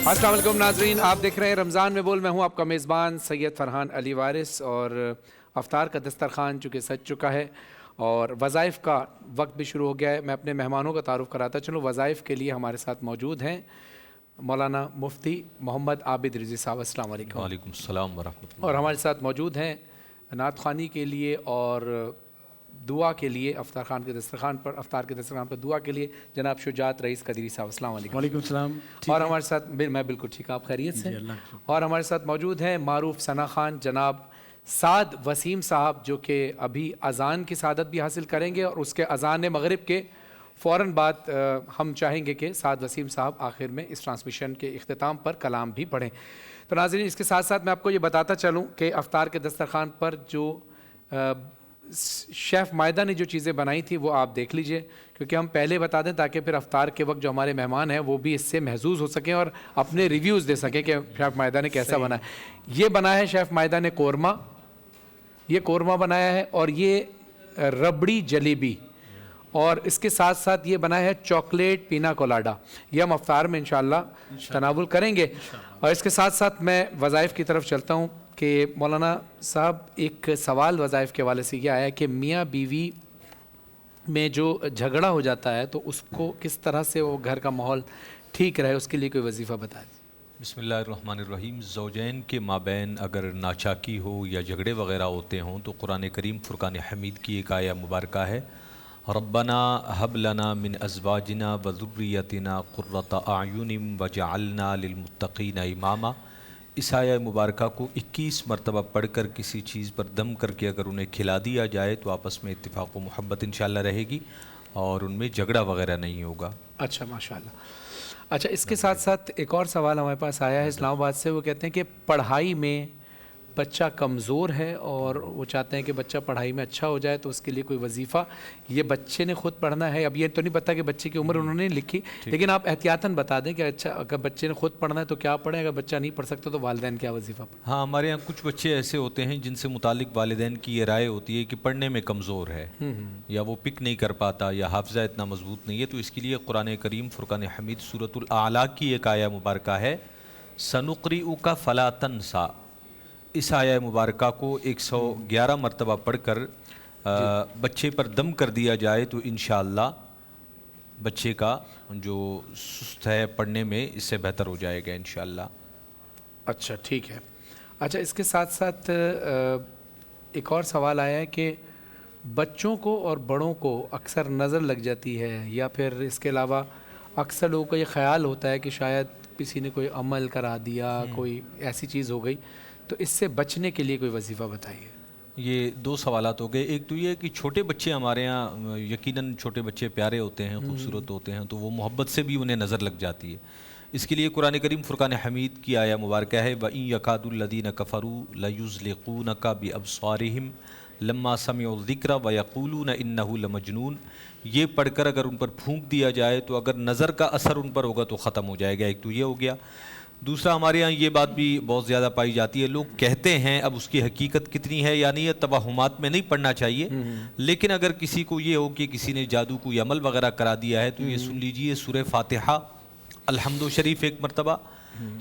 अस्सलाम वालेकुम नाजरीन, आप देख रहे हैं रमज़ान में बोल। मैं हूं आपका मेज़बान सैयद फ़रहान अली वारिस और अफ्तार का दस्तरखान चूँकि सज चुका है और वज़ाइफ़ का वक्त भी शुरू हो गया है। मैं अपने मेहमानों का तारुफ़ कराता चलूँ। वज़ाइफ़ के लिए हमारे साथ मौजूद हैं मौलाना मुफ्ती मोहम्मद आबिद रिज़वी साहब, अस्सलाम वालेकुम। वालेकुम सलाम और वरहमतुल्लाह। हमारे साथ मौजूद हैं नात ख़्वानी के लिए और दुआ के लिए अफ्तार खान के दस्तरखान पर, अफ्तार के दस्तरखान पर दुआ के लिए जनाब शुजात रईस कदीरी साहब, अस्सलाम वालेकुम। वालेकुम सलाम। और हमारे साथ मैं बिल्कुल ठीक, आप खैरियत से? अल्लाह का शुक्र। और हमारे साथ मौजूद हैं मारूफ सना खान जनाब साद वसीम साहब, जो कि अभी अज़ान की सादत भी हासिल करेंगे और उसके अज़ान मगरिब के फ़ौरन बाद हम चाहेंगे कि साद वसीम साहब आखिर में इस ट्रांसमिशन के इख्तिताम पर कलाम भी पढ़ें। तो नाज़रीन, इसके साथ साथ मैं आपको ये बताता चलूँ कि अफ्तार के दस्तरखान पर जो शेफ़ मायदा ने जो चीज़ें बनाई थी वो आप देख लीजिए, क्योंकि हम पहले बता दें ताकि फिर अफ्तार के वक्त जो हमारे मेहमान हैं वो भी इससे महजूज़ हो सकें और अपने रिव्यूज़ दे सकें कि शेफ़ मायदा ने कैसा बनाया। ये बनाया है शेफ़ मायदा ने कोरमा, ये कोरमा बनाया है और ये रबड़ी जलेबी, और इसके साथ साथ ये बनाया है चॉकलेट पीना कोलाडा। ये हम अफ्तार में इंशाअल्लाह तनावुल करेंगे। और इसके साथ साथ मैं वज़ाइफ़ की तरफ चलता हूँ कि मौलाना साहब, एक सवाल वज़ाइफ़ के हवाले से ये आया कि मियाँ बीवी में जो झगड़ा हो जाता है तो उसको किस तरह से वो घर का माहौल ठीक रहे, उसके लिए कोई वजीफ़ा बता दीजिए। बिस्मिल्लाहिर्रहमानिर्रहीम। ज़ौजैन के माबैन अगर नाचाकी हो या झगड़े वगैरह होते हों तो कुरान करीम फ़ुरक़ान हमीद की एक आया मुबारका है, रब्बना हब लना मिन अज़वाजिना व ज़ुर्रियतिना क़ुर्रता अयुनिम वजअलना लिलमुत्तक़ीना इमामा। इस आया मुबारका को 21 मरतबा पढ़कर किसी चीज़ पर दम करके अगर उन्हें खिला दिया जाए तो आपस में इत्तिफ़ाक़ व मुहब्बत इंशाअल्लाह रहेगी और उनमें झगड़ा वगैरह नहीं होगा। अच्छा, माशाअल्लाह। अच्छा, इसके साथ साथ एक और सवाल हमारे पास आया है इस्लामाबाद से। वो कहते हैं कि पढ़ाई में बच्चा कमज़ोर है और वो चाहते हैं कि बच्चा पढ़ाई में अच्छा हो जाए, तो उसके लिए कोई वजीफ़ा ये बच्चे ने खुद पढ़ना है? अब ये तो नहीं पता कि बच्चे की उम्र उन्होंने लिखी, लेकिन आप एहतियातन बता दें कि अच्छा अगर बच्चे ने खुद पढ़ना है तो क्या पढ़ें, अगर बच्चा नहीं पढ़ सकता तो वालिदैन क्या वजीफ़ा पढ़ें? हाँ, हमारे यहाँ कुछ बच्चे ऐसे होते हैं जिनसे मुतालिक वालिदैन की ये राय होती है कि पढ़ने में कमज़ोर है या वो पिक नहीं कर पाता या हाफ़ज़ा इतना मजबूत नहीं है, तो इसके लिए कुरान करीम फ़ुरक़ान हमीद सूरतुल आला की एक आया मुबारका है, सनुक़रिउका फ़ला तंसा। इस आया मुबारका को 111 मरतबा पढ़कर बच्चे पर दम कर दिया जाए तो इंशाअल्लाह बच्चे का जो सुस्त है पढ़ने में इससे बेहतर हो जाएगा इंशाअल्लाह। अच्छा, ठीक है। अच्छा, इसके साथ साथ एक और सवाल आया है कि बच्चों को और बड़ों को अक्सर नज़र लग जाती है, या फिर इसके अलावा अक्सर लोगों का ये ख़्याल होता है कि शायद किसी ने कोई अमल करा दिया, कोई ऐसी चीज़ हो गई, तो इससे बचने के लिए कोई वजीफ़ा बताइए। ये दो सवालात हो गए। एक तो ये कि छोटे बच्चे हमारे यहाँ यकीनन छोटे बच्चे प्यारे होते हैं, खूबसूरत होते हैं, तो वो मोहब्बत से भी उन्हें नज़र लग जाती है। इसके लिए कुरान करीम फ़ुरक़ान हमीद की आया मुबारका है, व इन यकादुल्लज़ीना कफ़रू लयुज़्लिक़ूनका बिअब्सारिहिम लम्मा समिउ ज़िक्र व यक़ूलून इन्नहु लमजनून। ये पढ़कर अगर उन पर फूंक दिया जाए तो अगर नज़र का असर उन पर होगा तो ख़त्म हो जाएगा। एक तो ये हो गया। दूसरा, हमारे यहाँ ये बात भी बहुत ज़्यादा पाई जाती है, लोग कहते हैं, अब उसकी हकीकत कितनी है यानी ये तवहुमात में नहीं पढ़ना चाहिए, लेकिन अगर किसी को ये हो कि किसी ने जादू कोई अमल वगैरह करा दिया है तो ये सुन लीजिए, सूरह फातिहा, अल्हम्दु शरीफ एक मरतबा,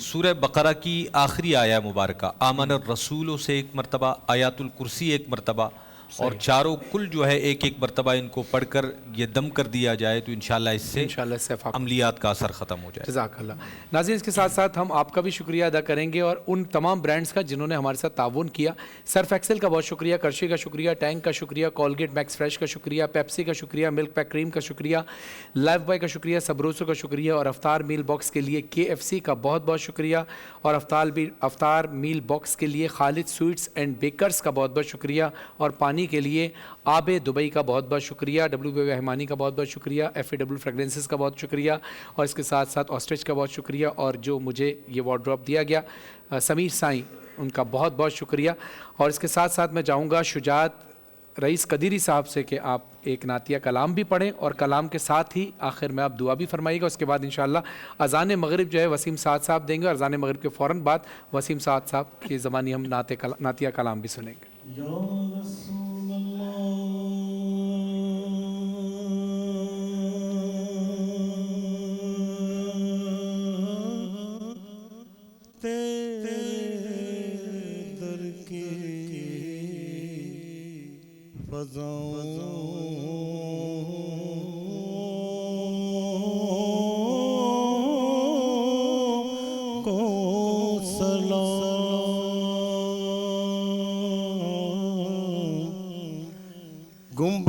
सूरह बकरा की आखिरी आया मुबारका आमन रसूलों से एक मरतबा, आयातुल कुर्सी एक मरतबा, और चारों कुल जो है एक एक मरतबा इनको पढ़कर ये दम कर दिया जाए तो इंशाअल्लाह अमलियात का असर ख़त्म हो जाए। जज़ाकल्लाह। नाज़रीन, इसके साथ साथ हम आपका भी शुक्रिया अदा करेंगे और उन तमाम ब्रांड्स का जिन्होंने हमारे साथ ताउन किया। सर्फ एक्सेल का बहुत शुक्रिया, कर्शी का शुक्रिया, टैंक का शुक्रिया, कोलगेट मैक्स फ्रेश का शुक्रिया, पेप्सी का शुक्रिया, मिल्क पैक क्रीम का शुक्रिया, लाइफ बॉय का शुक्रिया, सबरोसो का शुक्रिया, और अफ्तार मील बॉक्स के लिए KFC का बहुत बहुत शुक्रिया, और अफ्तार मील बॉक्स के लिए खालिद स्वीट्स एंड बेकर्स का बहुत बहुत शुक्रिया, और पानी के लिए आबे दुबई का बहुत बहुत शुक्रिया, WB रहमानी का बहुत बहुत शुक्रिया, FAW फ्रेगरेंसेस का बहुत शुक्रिया, और इसके साथ साथ ऑस्ट्रिच का बहुत शुक्रिया, और जो मुझे ये वार्डरोब दिया गया समीर साईं, उनका बहुत बहुत शुक्रिया। और इसके साथ साथ मैं चाहूँगा शुजात रईस कदीरी साहब से कि आप एक नातिया कलाम भी पढ़ें और कलाम के साथ ही आखिर में आप दुआ भी फरमाइएगा। उसके बाद इंशाअल्लाह अज़ान मगरिब जो है वसीम साद साहब देंगे, और अज़ान मगरिब के फ़ौरन बाद वसीम साद साहब की ज़बानी हम नातिया कलाम भी सुनेंगे।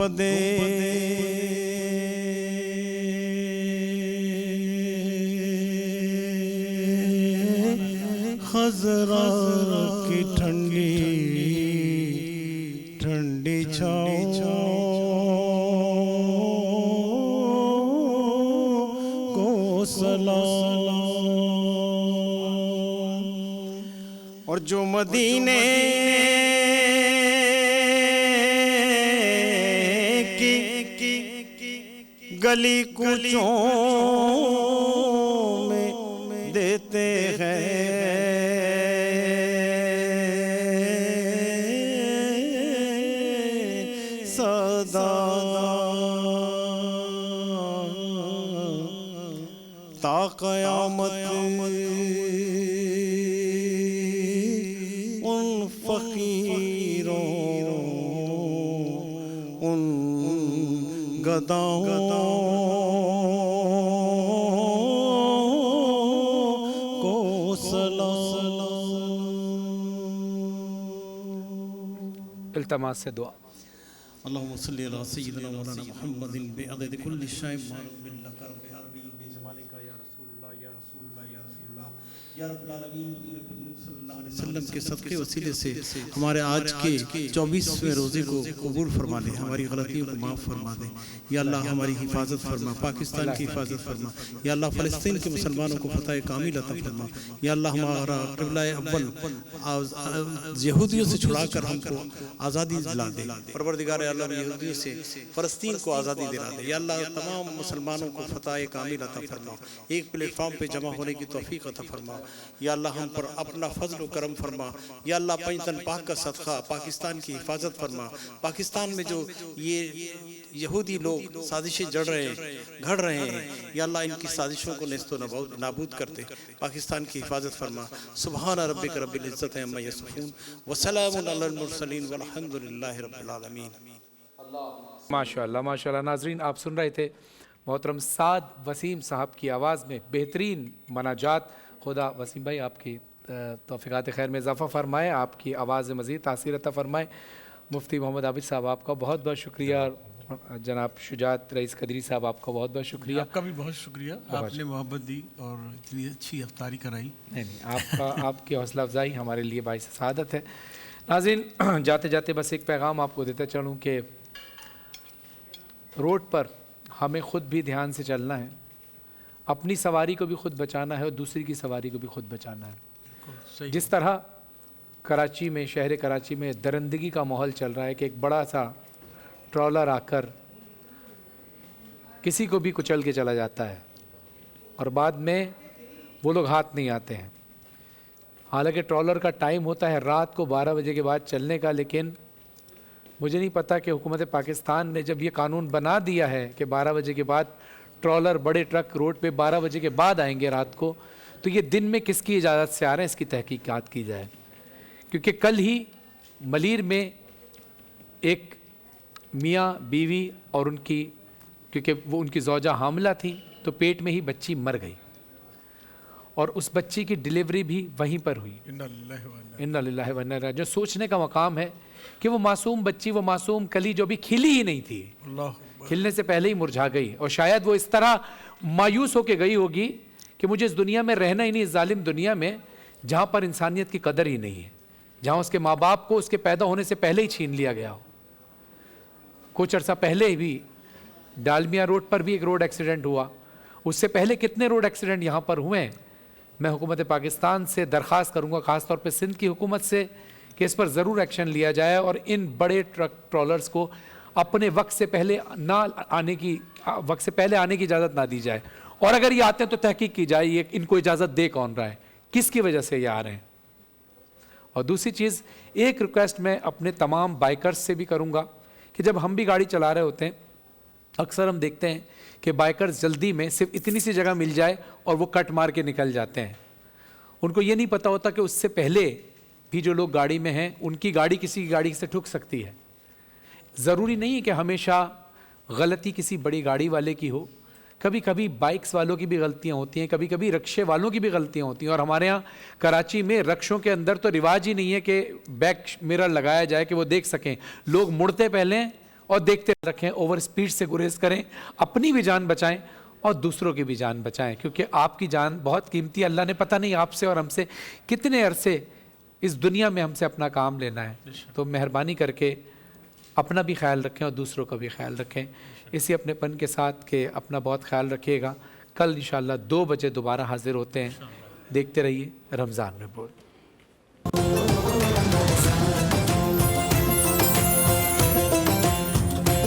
گنبدے خضرا کی ٹھنڈی ٹھنڈی چھاؤں کو سلام، اور جو مدینے کی گلی کوچوں میں دیتے ہیں صدا، تا قیامت ان فقیروں ان گداؤں کو سلام۔ التماس سے دعا۔ اللہم صلی علی سیدنا مولانا محمد بعدد کل شیء معلوم لک رب العالمین بجمالک یا رسول اللہ یا رسول اللہ یا رسول اللہ یا رب العالمین، صلی اللہ علیہ وسلم کے صدقے وسیلے سے ہمارے آج کے 24ویں روزے کو قبول فرما دے، ہماری غلطیوں کو معاف فرما دے یا اللہ، ہماری حفاظت فرما، پاکستان کی حفاظت فرما یا اللہ، فلسطین کے مسلمانوں کو فتح کامل عطا فرما یا اللہ، ہمارا قبلہ اول یہودیوں سے چھڑا کر ہم کو آزادی دلا دے، پروردگار اللہ، یہودیوں سے فلسطین کو آزادی دلا دے یا اللہ، تمام مسلمانوں کو فتح کامل عطا فرما، ایک پلیٹ فارم پہ جمع ہونے کی توفیق عطا فرما یا اللہ، ہم پر اپنا فضل و کرم فرما یا اللہ، پنجتن پاک کا صدقہ پاکستان کی حفاظت فرما، پاکستان میں جو یہ یہودی لوگ سازشیں گھڑ رہے ہیں یا اللہ، ان کی سازشوں کو نیست و نابود کرتے، پاکستان کی حفاظت فرما۔ سبحان ربک رب العزت عما یصفون وسلام علی المرسلین والحمد للہ رب العالمین۔ ماشاءاللہ ماشاءاللہ۔ ناظرین، آپ سن رہے تھے محترم سعد وسیم صاحب کی آواز میں بہترین مناجات۔ خدا وسیم بھائی آپ کی توفیقات خیر میں اضافہ فرمائے، آپ کی آواز مزید تاثیر عطا فرمائے۔ مفتی محمد عابد صاحب آپ کا بہت بہت شکریہ، اور جناب شجاعت رئیس قدری صاحب آپ کا بہت بہت شکریہ۔ آپ کا بھی بہت شکریہ، آپ نے محبت دی اور اتنی اچھی افطاری کرائی۔ نہیں، آپ کی حوصلہ افزائی ہمارے لیے باعث سعادت ہے۔ ناظرین، جاتے جاتے بس ایک پیغام آپ کو دیتا چلوں کہ روڈ پر ہمیں خود بھی دھیان سے چلنا ہے، اپنی سواری کو بھی خود بچانا ہے اور دوسری کی سواری کو بھی خود بچانا ہے۔ جس طرح کراچی میں، شہر کراچی میں درندگی کا ماحول چل رہا ہے کہ ایک بڑا سا ٹرالر آ کر کسی کو بھی کچل کے چلا جاتا ہے اور بعد میں وہ لوگ ہاتھ نہیں آتے ہیں، حالانکہ ٹرالر کا ٹائم ہوتا ہے رات کو 12 بجے کے بعد چلنے کا، لیکن مجھے نہیں پتا کہ حکومت پاکستان نے جب یہ قانون بنا دیا ہے کہ 12 بجے کے بعد ٹرالر، بڑے ٹرک روڈ پہ 12 بجے کے بعد آئیں گے رات کو، تو یہ دن میں کس کی اجازت سے آ رہے ہیں، اس کی تحقیقات کی جائے۔ کیونکہ کل ہی ملیر میں ایک میاں بیوی اور ان کی، کیونکہ وہ ان کی زوجہ حاملہ تھی تو پیٹ میں ہی بچی مر گئی، اور اس بچی کی ڈیلیوری بھی وہیں پر ہوئی۔ انا للہ و انا الیہ راجعون۔ جو سوچنے کا مقام ہے کہ وہ معصوم بچی، وہ معصوم کلی جو بھی کھلی ہی نہیں تھی، کھلنے سے پہلے ہی مرجھا گئی، اور شاید وہ اس طرح مایوس ہو کے گئی ہوگی کہ مجھے اس دنیا میں رہنا ہی نہیں، اس ظالم دنیا میں جہاں پر انسانیت کی قدر ہی نہیں ہے، جہاں اس کے ماں باپ کو اس کے پیدا ہونے سے پہلے ہی چھین لیا گیا ہو۔ کچھ عرصہ پہلے بھی ڈالمیا روڈ پر بھی ایک روڈ ایکسیڈنٹ ہوا، اس سے پہلے کتنے روڈ ایکسیڈنٹ یہاں پر ہوئے ہیں۔ میں حکومت پاکستان سے درخواست کروں گا، خاص طور پہ سندھ کی حکومت سے، کہ اس پر ضرور ایکشن لیا جائے اور ان بڑے ٹرک ٹرالرز کو اپنے وقت سے پہلے آنے کی اجازت نہ دی جائے، اور اگر یہ آتے ہیں تو تحقیق کی جائے یہ ان کو اجازت دے کون رہا ہے، کس کی وجہ سے یہ آ رہے ہیں۔ اور دوسری چیز، ایک ریکویسٹ میں اپنے تمام بائکرز سے بھی کروں گا کہ جب ہم بھی گاڑی چلا رہے ہوتے ہیں، اکثر ہم دیکھتے ہیں کہ بائکرز جلدی میں صرف اتنی سی جگہ مل جائے اور وہ کٹ مار کے نکل جاتے ہیں۔ ان کو یہ نہیں پتہ ہوتا کہ اس سے پہلے بھی جو لوگ گاڑی میں ہیں ان کی گاڑی کسی کی گاڑی سے ٹھک سکتی ہے۔ ضروری نہیں ہے کہ ہمیشہ غلطی کسی بڑی گاڑی والے کی ہو، کبھی کبھی بائکس والوں کی بھی غلطیاں ہوتی ہیں، کبھی کبھی رکشے والوں کی بھی غلطیاں ہوتی ہیں، اور ہمارے ہاں کراچی میں رکشوں کے اندر تو رواج ہی نہیں ہے کہ بیک مرر لگایا جائے کہ وہ دیکھ سکیں، لوگ مڑتے پہلے ہیں اور دیکھتے رکھیں, اوور سپیڈ سے گریز کریں, اپنی بھی جان بچائیں اور دوسروں کی بھی جان بچائیں, کیونکہ آپ کی جان بہت قیمتی ہے. اللہ نے پتہ نہیں آپ سے اور ہم سے کتنے عرصے اس دنیا میں ہم سے اپنا کام لینا ہے. تو مہربانی کر کے اپنا بھی خیال رکھیں اور دوسروں کا بھی خیال رکھیں, اسی اپنے پن کے ساتھ کہ اپنا بہت خیال رکھیے گا. کل انشاءاللہ 2 بجے دوبارہ حاضر ہوتے ہیں. دیکھتے رہیے رمضان رپورٹ.